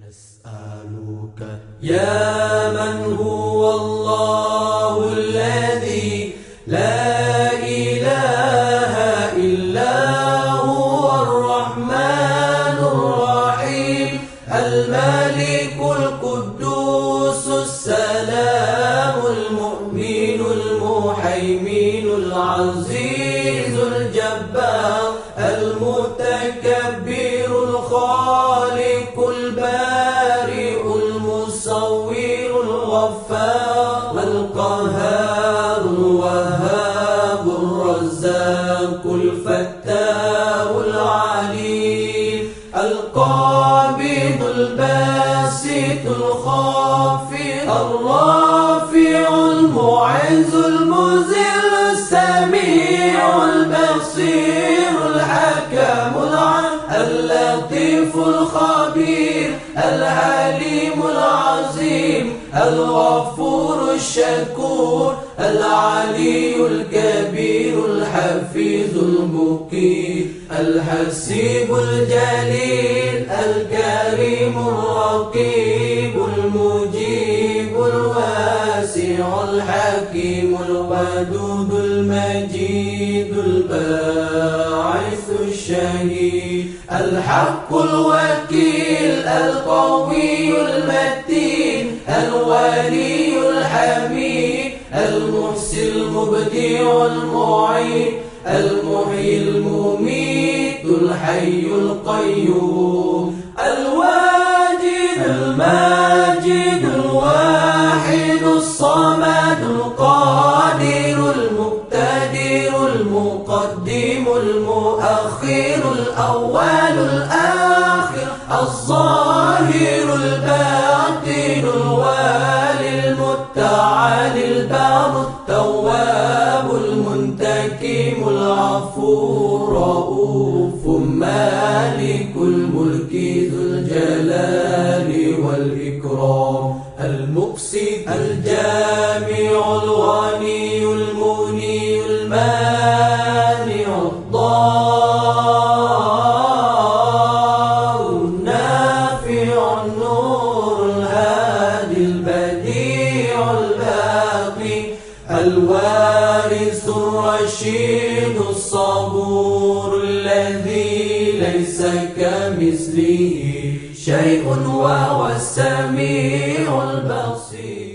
نسألك يا من هو الله الذي لا إله إلا هو الرحمن الرحيم الملك القدوس السلام المؤمن المهيمن العزيز الجبار المتكبر الخالق البارئ المصور الغفار القهار الوهاب الرزاق الفتاح العليم القابض الباسط الخافض الرافع المعز المذل السميع البصير الحكم اللطيف الخبير العليم العظيم الغفور الشكور العلي الكبير الحفيظ المقيت الحسيب الجليل الكريم الرقيب المجيب الواسع الحكيم الودود المجيد الباعث الشهيد الحق الوكيل القوي المتين الولي الحميد المحسن المبدع المعيد المحيي المميت الحي القيوم الواجد الماجد الواحد الصمد القادر المقتدر المقدم المؤخر الأول الآخر الظاهر الباطن الوالي المتعالي البار التواب المنتقم العفو الرؤوف مالك الملك ذو الجلال والإكرام المقسط الجامع الغني المغني المانع الضار النافع النور الهادي البديع الباقي الوارث الرشيد الصبور الذي ليس كمثله شيء وهو السميع البصير.